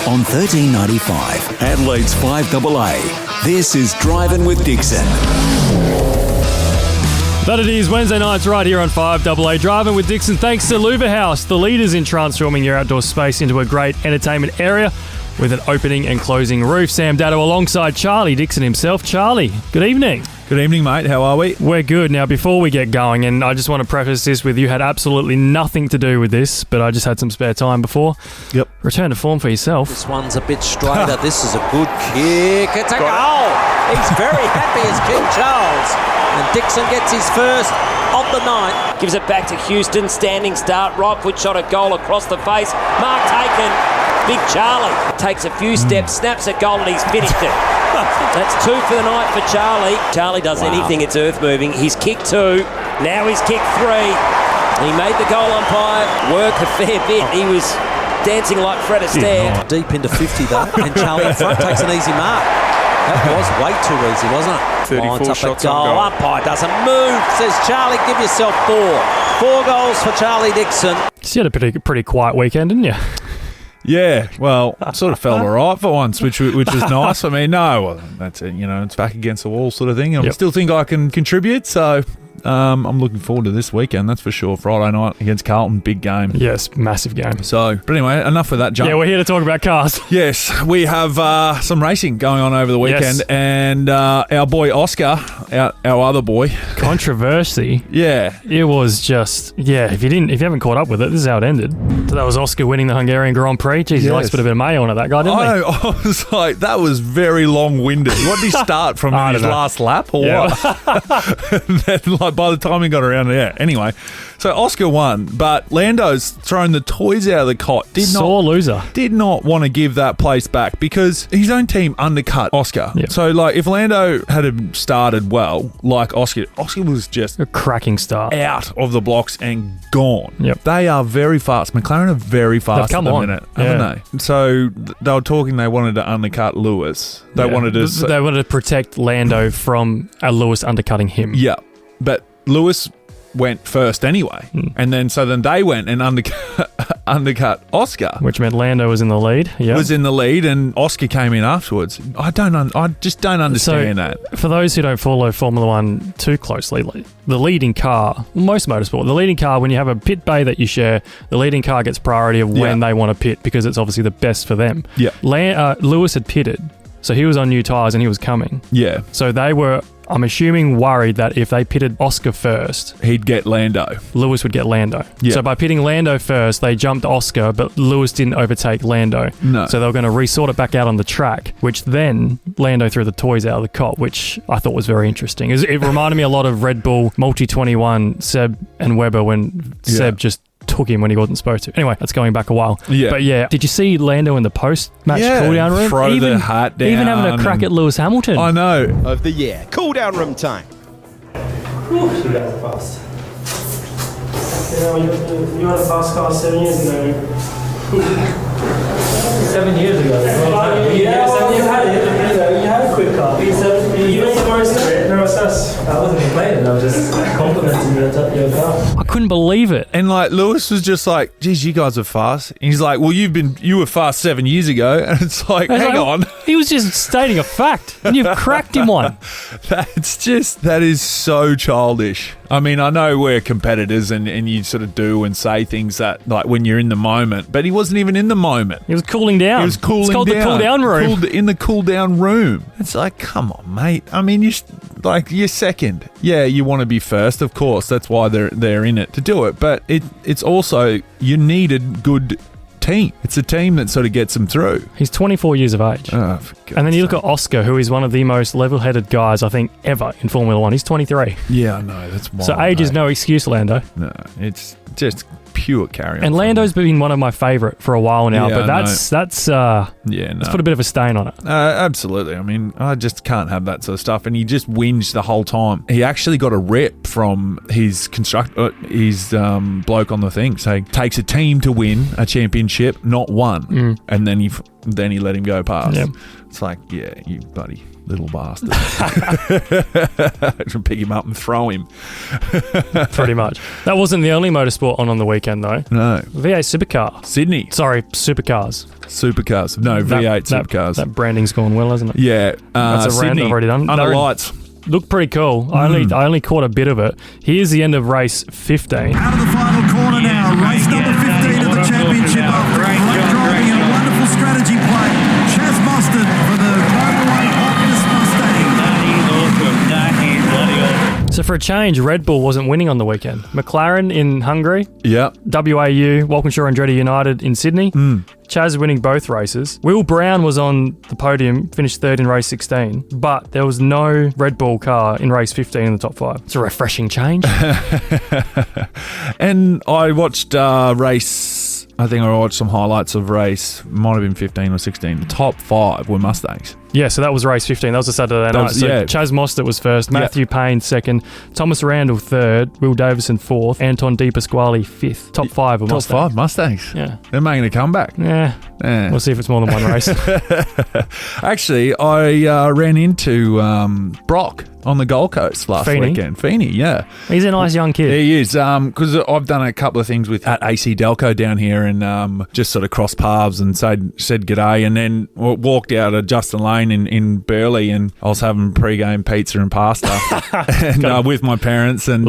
on 1395, Adelaide's 5AA. This is Driving with DIXON. That it is, Wednesday nights right here on 5AA, Driving with DIXON. Thanks to Louver House, the leaders in transforming your outdoor space into a great entertainment area with an opening and closing roof. Sam Datto alongside Charlie Dixon himself. Charlie, good evening. Good evening, mate. How are we? We're good. Now, before we get going, and I just want to preface this with you had absolutely nothing to do with this, but I just had some spare time before. Yep. Return to form for yourself. This one's a bit straighter. This is a good kick. It's a goal. He's very happy as King Charles. And Dixon gets his first of the night. Gives it back to Houston. Standing start. Right foot shot, a goal across the face. Mark taken. Big Charlie takes a few steps, snaps a goal, and he's finished it. That's 2 for the night for Charlie. Charlie does anything, it's earth-moving. He's kicked 2, now he's kicked 3. He made the goal umpire work a fair bit. He was dancing like Fred Astaire. Deep into 50 though, and Charlie in front takes an easy mark. That was way too easy, wasn't it? 34 shots on goal. Umpire doesn't move, says Charlie, give yourself 4. 4 goals for Charlie Dixon. You had a pretty quiet weekend, didn't you? Yeah, well, sort of felt all right for once, which was nice. I mean, well, that's it. You know, it's back against the wall sort of thing. I still think I can contribute, so I'm looking forward to this weekend, that's for sure. Friday night against Carlton, big game. Yes, massive game. So, but anyway, enough of that jump. Yeah, we're here to talk about cars. Yes, we have some racing going on over the weekend, and our boy Oscar, our other boy. Controversy. Yeah. It was just, if you haven't caught up with it, this is how it ended. So that was Oscar winning the Hungarian Grand Prix. Jeez, he likes to put a bit of mayo on it, that guy, didn't he? I was like, that was very long-winded. What did he start from his last lap or what? And then, by the time he got around, anyway. So Oscar won, but Lando's thrown the toys out of the cot. Sore loser. Did not want to give that place back because his own team undercut Oscar. Yep. So, if Lando had started well, like Oscar was just a cracking start. Out of the blocks and gone. Yep. They are very fast. McLaren are very fast at the minute, haven't they? So they were talking they wanted to undercut Lewis. They wanted to protect Lando from Lewis undercutting him. Yeah. But Lewis went first anyway. And then they went and undercut Oscar. Which meant Lando was in the lead. Yeah. Was in the lead and Oscar came in afterwards. I just don't understand that. For those who don't follow Formula One too closely, the leading car, most motorsport, the leading car, when you have a pit bay that you share, the leading car gets priority of when they want to pit because it's obviously the best for them. Yeah. Lewis had pitted, so he was on new tyres and he was coming. Yeah. So they were, I'm assuming, worried that if they pitted Oscar first, he'd get Lando. Lewis would get Lando. Yeah. So by pitting Lando first, they jumped Oscar, but Lewis didn't overtake Lando. No. So they were going to resort it back out on the track, which then Lando threw the toys out of the cot, which I thought was very interesting. It reminded me a lot of Red Bull Multi-21, Seb and Webber, when Seb just took him when he wasn't supposed to. Anyway, that's going back a while. Yeah. But did you see Lando in the post-match cool-down room? Throw the hat down. Even having a crack at Lewis Hamilton. I know. Of the year. Cool-down room time. You guys are fast. You had a fast car 7 years ago. 7 years ago. You had a quick car. You made the most of it. No, I wasn't complaining. I was just complimenting your car. I couldn't believe it. And Lewis was just like, geez, you guys are fast. And he's like, well, you were fast 7 years ago. And it's like, hang on. He was just stating a fact. And you've cracked him one. That is so childish. I mean, I know we're competitors and you sort of do and say things that, when you're in the moment, but he wasn't even in the moment. He was cooling down. He was cooling down. It's called the cool down room. In the cool down room. It's like, come on, mate. I mean, you're second. Yeah, you want to be first, of course. That's why they're in it to do it. But it's also, you need a good team. It's a team that sort of gets them through. He's 24 years of age. Oh, and then you look at Oscar, who is one of the most level-headed guys, I think, ever in Formula One. He's 23. Yeah, I know. That's wild. So age is no excuse, Lando. No, it's just pure carry on. And Lando's been one of my favourite for a while now, but that's put a bit of a stain on it. Absolutely. I mean, I just can't have that sort of stuff. And he just whinged the whole time. He actually got a rep from his bloke on the thing saying, takes a team to win a championship, not one. And then he then he let him go past. Yep. It's like, yeah, you bloody little bastard. Pick him up and throw him. Pretty much. That wasn't the only motorsport on the weekend, though. No. V8 Supercar. Sydney. Sorry, Supercars. Supercars. No, V8 Supercars. That branding's gone well, hasn't it? Yeah. That's a rant Sydney. I've already done. Under lights. Looked pretty cool. I only caught a bit of it. Here's the end of race 15. Out of the final corner now, race number 15 of the championship after great driving and wonderful strategy play. Chaz Mostert for the motorway Optus Mustang. So for a change, Red Bull wasn't winning on the weekend. McLaren in Hungary, Yeah. WAU, Walkinshaw Andretti United in Sydney. Chaz winning both races. Will Brown was on the podium, finished third in race 16, but there was no Red Bull car in race 15 in the top 5. It's a refreshing change. And I watched race, I think I watched some highlights of race, might have been 15 or 16. The top 5 were Mustangs. Yeah, so that was race 15. That was a Saturday night. was- So yeah. Chaz Mostert was first, Matthew Payne second, Thomas Randall third, Will Davison fourth, Anton De Pasquale fifth. Top 5 were Top Mustangs. 5 Mustangs. Yeah. They're making a comeback. Yeah. Yeah. We'll see if it's more than one race. Actually, I ran into Brock on the Gold Coast last Feeney? weekend. Feeney, yeah. He's a nice young kid. He is, because I've done a couple of things with at AC Delco down here and just sort of crossed paths and said g'day, and then walked out of Justin Lane in Burleigh, and I was having pre-game pizza and pasta and with my parents, and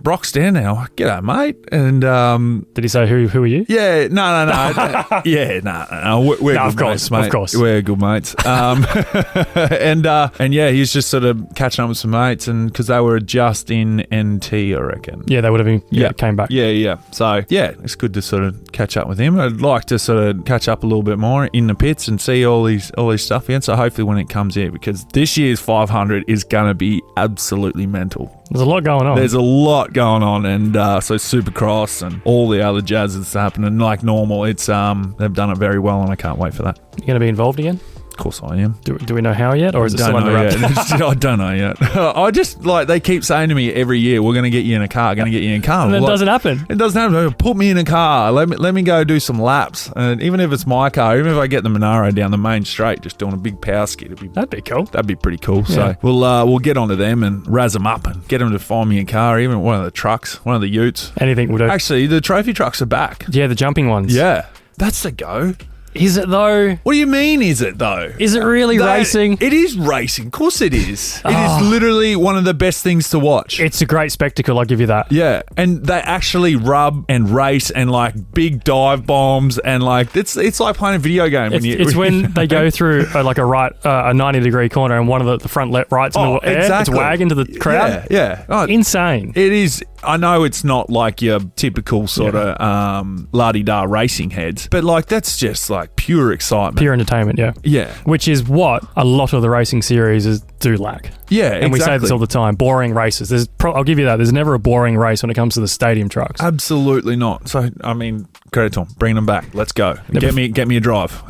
Brock's down there. I'm like, g'day, mate. And Did he say who are you? yeah, no. Yeah, no. We're No, good of course, mates, mate. of course. We're good mates. And yeah, he's just sort of catching up with some mates, and because they were just in NT, I reckon. Yeah, they would have been. Yeah, came back. Yeah. So yeah, it's good to sort of catch up with him. I'd like to sort of catch up a little bit more in the pits and see all these stuff again. So hopefully when it comes in, because this year's 500 is going to be absolutely mental. There's a lot going on. There's a lot going on, and so Supercross and all the other jazz that's happening like normal. It's they've done it very well, and I can't wait for that. You going to be involved again? Of course I am. Do we know how yet, or is it still Don't under know wraps? yet. I don't know yet. I just they keep saying to me every year, "We're going to get you in a car. Going to get you in a car." And it Like, doesn't happen. It doesn't happen. Put me in a car. Let me go do some laps. And even if it's my car, even if I get the Monaro down the main straight, just doing a big power skid, That'd be cool. that'd be pretty cool. Yeah. So we'll get onto them and razz them up and get them to find me a car, even one of the trucks, one of the utes. Anything will do. Actually, the trophy trucks are back. Yeah, the jumping ones. Yeah, that's the go. Is it though? What do you mean, is it though? Is it really racing? It is racing. Of course it is. It is literally one of the best things to watch. It's a great spectacle, I'll give you that. Yeah, and they actually rub and race and like big dive bombs and like it's like playing a video game. It's when they go through a 90-degree corner and one of the front left rights in the air. exactly. It's wagging to the crowd. Yeah. Oh, Insane. it is. I know it's not like your typical sort of la-di-da racing heads, but like that's just like pure excitement. Pure entertainment, yeah. Yeah. Which is what a lot of the racing series do lack. Yeah, And we say this all the time. Boring races. I'll give you that. There's never a boring race when it comes to the stadium trucks. Absolutely not. So, I mean, credit to them. Bring them back. Let's go. Yeah, Get me a drive.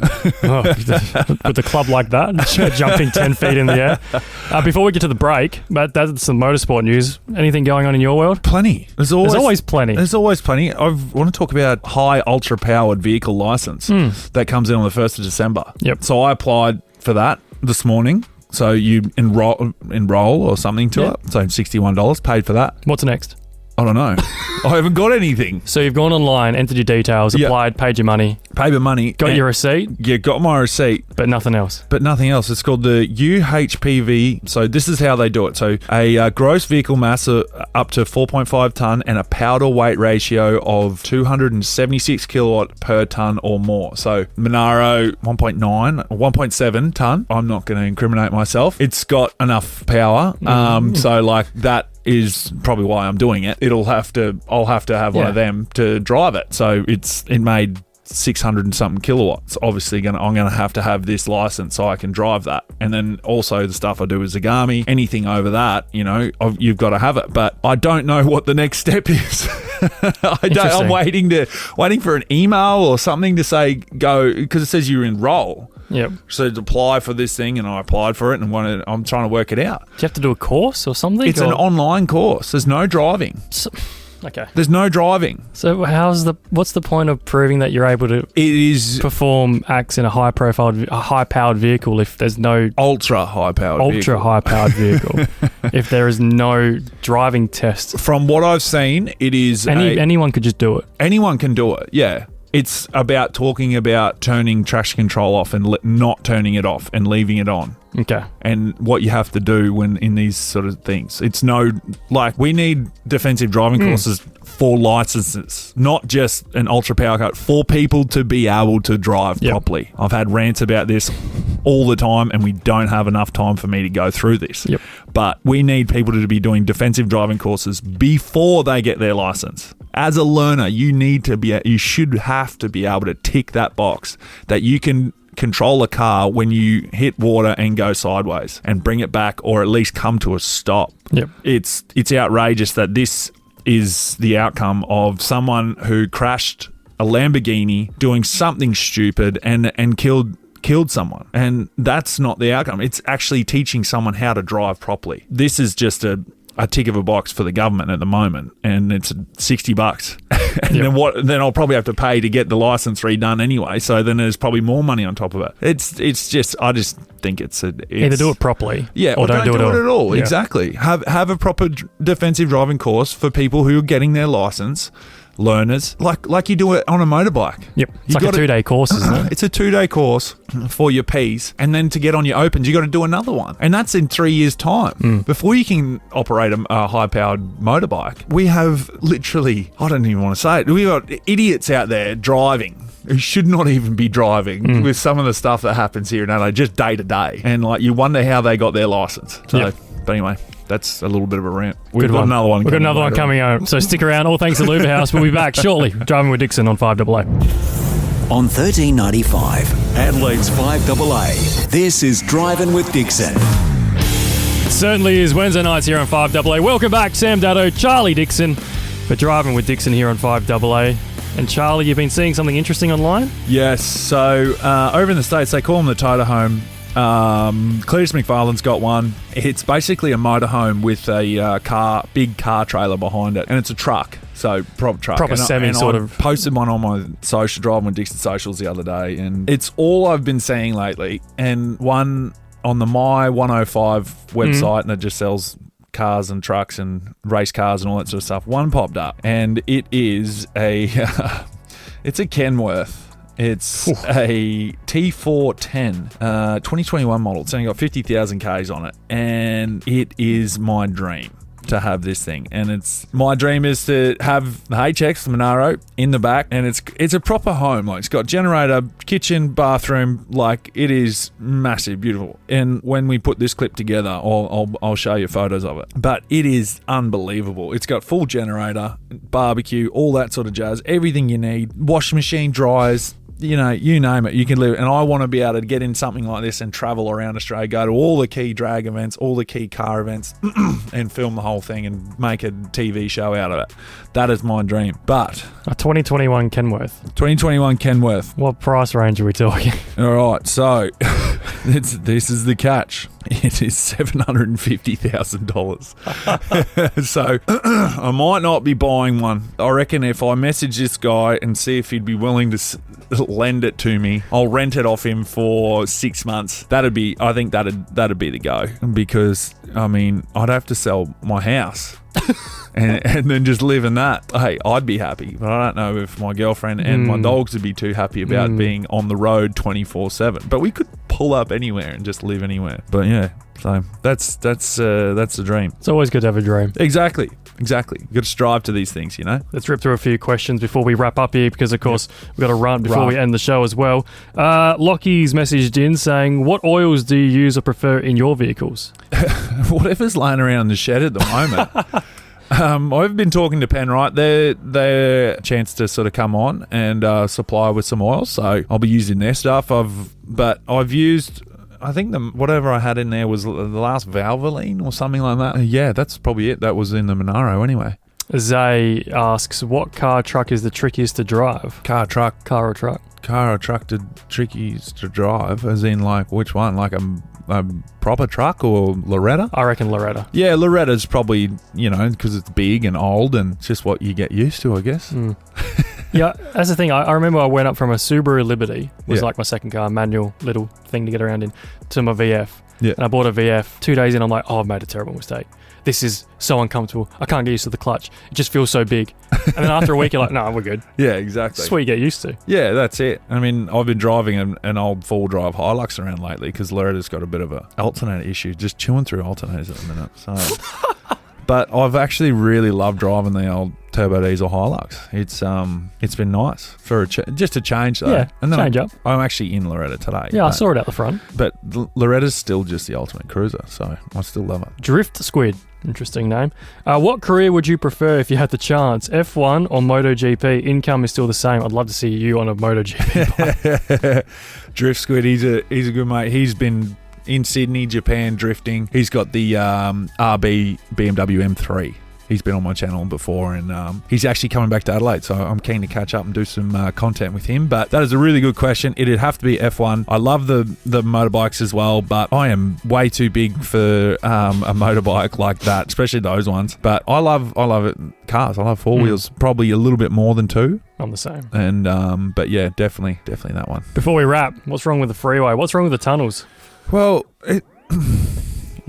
Oh, with a club like that, jumping 10 feet in the air. Before we get to the break, but that's some motorsport news. Anything going on in your world? Plenty. There's always plenty. There's always plenty. I want to talk about high ultra-powered vehicle license that comes in on the 1st of December. Yep. So I applied for that this morning. So you enroll or something to it. So $61, paid for that. What's next? I don't know. I haven't got anything. So you've gone online, entered your details, Yep. applied, paid your money, Paid the money. got your receipt, Yeah, got my receipt. but nothing else. But nothing else. It's called the UHPV. So this is how they do it. So a gross vehicle mass up to 4.5 tonne and a power to weight ratio of 276 kilowatt per tonne or more. So Monaro 1.9 or 1.7 tonne. I'm not going to incriminate myself. It's got enough power. So like that is probably why I'm doing it. I'll have to have one of them to drive it. So it made 600 and something kilowatts. Obviously I'm gonna have to have this license so I can drive that. And then also the stuff I do with Zagami, anything over that, you've got to have it. But I don't know what the next step is. I'm waiting for an email or something to say go, because it says you enroll. Yep. So to apply for this thing, and I applied for it, and I'm trying to work it out. Do you have to do a course or something? It's an online course. There's no driving. Okay. There's no driving. So what's the point of proving that you're able to It is perform acts in a high-powered vehicle if there's no ultra high-powered vehicle? If there is no driving test? From what I've seen, it is anyone could just do it. Anyone can do it, yeah. It's about talking about turning traction control off and not turning it off and leaving it on. Okay. And what you have to do when in these sort of things. It's we need defensive driving courses for licenses, not just an ultra power car, for people to be able to drive properly. I've had rants about this all the time, and we don't have enough time for me to go through this. Yep. But we need people to be doing defensive driving courses before they get their license. As a learner, you should have to be able to tick that box that you can control a car when you hit water and go sideways and bring it back, or at least come to a stop. Yep. It's outrageous that this is the outcome of someone who crashed a Lamborghini doing something stupid and killed someone. And that's not the outcome. It's actually teaching someone how to drive properly. This is just a tick of a box for the government at the moment, and it's $60. And then I'll probably have to pay to get the license redone anyway, so then there's probably more money on top of it. It's just, I just think it's either do it properly, or don't do it at all. Yeah. Exactly. Have a proper defensive driving course for people who are getting their license, learners, like you do it on a motorbike. Yep. It's like a 2-day course, isn't it? It's a 2-day course for your Ps, and then to get on your opens, you got to do another one, and that's in 3 years' time. Before you can operate a high-powered motorbike, we have literally, I don't even want to say it, we've got idiots out there driving who should not even be driving with some of the stuff that happens here in Adelaide, just day to day, and you wonder how they got their license. So, But anyway, that's a little bit of a rant. We've got another one. We've got another one coming home. So stick around. All thanks to Luba House. We'll be back shortly. Driving with Dixon on 5AA. On 1395, Adelaide's 5AA. This is Driving with Dixon. It certainly is Wednesday nights here on 5AA. Welcome back, Sam Dado, Charlie Dixon, for Driving with Dixon here on 5AA. And Charlie, you've been seeing something interesting online? Yes. So over in the States, they call them the motorhome. Cletus McFarlane's got one. It's basically a motorhome with a big car trailer behind it, and it's a truck. So proper truck, proper semi sort of. Posted one on my social, driving with Dixon socials the other day, and it's all I've been seeing lately. And one on the My 105 website, and it just sells cars and trucks and race cars and all that sort of stuff. One popped up, and it is it's a Kenworth. It's a T410 2021 model. It's only got 50,000 Ks on it, and it is my dream to have this thing. And my dream is to have the HX, the Monaro, in the back, and it's a proper home. It's got generator, kitchen, bathroom. It is massive, beautiful. And when we put this clip together, I'll show you photos of it. But it is unbelievable. It's got full generator, barbecue, all that sort of jazz. Everything you need. Washing machine, dryers. You name it, you can live. And I want to be able to get in something like this and travel around Australia, go to all the key drag events, all the key car events, and film the whole thing and make a TV show out of it. That is my dream. But a 2021 Kenworth. 2021 Kenworth. What price range are we talking? All right, so this is the catch. It is $750,000. So I might not be buying one. I reckon if I message this guy and see if he'd be willing to lend it to me, I'll rent it off him for 6 months. I think that'd be the go, because I'd have to sell my house. and then just live in that. Hey, I'd be happy, but I don't know if my girlfriend and my dogs would be too happy about being on the road 24/7. But we could pull up anywhere and just live anywhere. But yeah, so that's the dream. It's always good to have a dream. Exactly. You got to strive to these things, Let's rip through a few questions before we wrap up here, because of course we've got to run before we end the show as well. Lockie's messaged in saying, what oils do you use or prefer in your vehicles? Whatever's laying around in the shed at the moment. I've been talking to Penrite. They're a chance to sort of come on and supply with some oil, so I'll be using their stuff. But I've used, I think whatever I had in there was the last Valvoline or something like that. Yeah, that's probably it. That was in the Monaro anyway. Zay asks, what car truck is the trickiest to drive? Car or truck? Car or truck trickiest to drive, as in which one? a proper truck or Loretta? I reckon Loretta. Yeah, Loretta's probably, because it's big and old and it's just what you get used to, I guess. Yeah, that's the thing. I remember I went up from a Subaru Liberty, was Yeah. like my second car, manual little thing to get around in, to my VF. Yeah. And I bought a VF. 2 days in, I'm like, oh, I've made a terrible mistake. This is so uncomfortable. I can't get used to the clutch. It just feels so big. And then after a week, you're like, no, we're good. Yeah, exactly. That's what you get used to. Yeah, that's it. I mean, I've been driving an old four-drive Hilux around lately because Loretta's got a bit of a alternator issue, just chewing through alternators at the minute. So, but I've actually really loved driving the old turbo diesel Hilux. It's been nice for just a change though. Yeah, and then change up. I'm actually in Loretta today. Yeah, I saw it out the front. But Loretta's still just the ultimate cruiser, so I still love it. Drift Squid. Interesting name. What career would you prefer if you had the chance? F1 or MotoGP? Income is still the same. I'd love to see you on a MotoGP bike. Drift Squid, he's a good mate. He's been in Sydney, Japan, drifting. He's got the RB BMW M3. He's been on my channel before, and he's actually coming back to Adelaide, so I'm keen to catch up and do some content with him. But that is a really good question. It'd have to be F1. I love the motorbikes as well, but I am way too big for a motorbike like that, especially those ones. But I love it. Cars. I love four wheels, probably a little bit more than two. I'm the same. And but yeah, definitely that one. Before we wrap, what's wrong with the freeway? What's wrong with the tunnels? Well,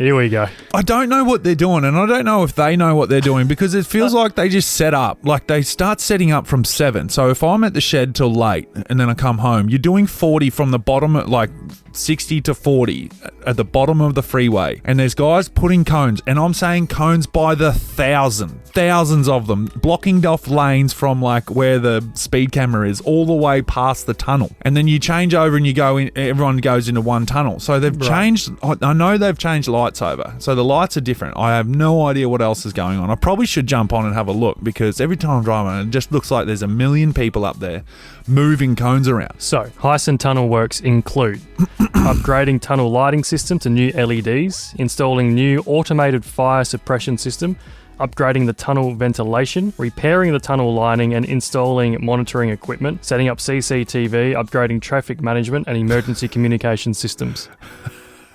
Here we go. I don't know what they're doing, and I don't know if they know what they're doing, because it feels like they just set up. Like, they start setting up from 7. So if I'm at the shed till late and then I come home, you're doing 40 from the bottom, like 60 to 40 at the bottom of the freeway. And there's guys putting cones, and I'm saying cones by the thousands of them, blocking off lanes from like where the speed camera is all the way past the tunnel. And then you change over and you go in, everyone goes into one tunnel. So they've changed, I know they've changed lights over. So the lights are different. I have no idea what else is going on. I probably should jump on and have a look, because every time I'm driving, it just looks like there's a million people up there moving cones around. So, Hyson tunnel works include upgrading tunnel lighting system to new LEDs, installing new automated fire suppression system, upgrading the tunnel ventilation, repairing the tunnel lining and installing monitoring equipment, setting up CCTV, upgrading traffic management and emergency communication systems.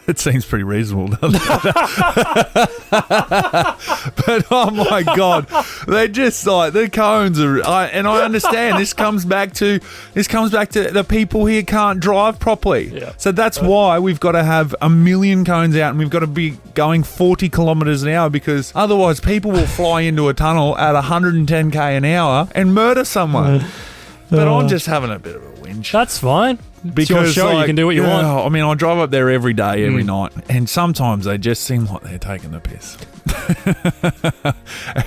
It seems pretty reasonable, doesn't it? But oh my God, they're just like, the cones are. And I understand this comes back to the people here can't drive properly. Yeah. So that's why we've got to have a million cones out, and we've got to be going 40 kilometers an hour, because otherwise people will fly into a tunnel at 110k an hour and murder someone. But I'm just having a bit of a whinge. That's fine. It's your Because show, you can do what you want. I mean, I drive up there every day, every night, and sometimes they just seem like they're taking the piss.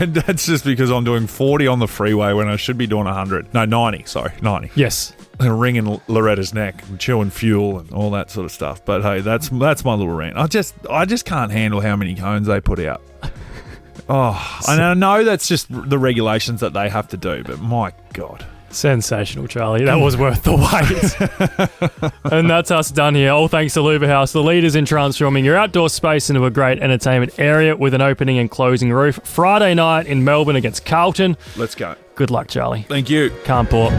And that's just because I'm doing 40 on the freeway when I should be doing 100. No, 90. Sorry, 90. Yes. And wringing Loretta's neck and chewing fuel and all that sort of stuff. But hey, that's my little rant. I just can't handle how many cones they put out. Oh, and I know that's just the regulations that they have to do, but my God. Sensational, Charlie. That was worth the wait. And that's us done here. All thanks to Luba House, the leaders in transforming your outdoor space into a great entertainment area with an opening and closing roof. Friday night in Melbourne against Carlton. Let's go. Good luck, Charlie. Thank you. Can't port.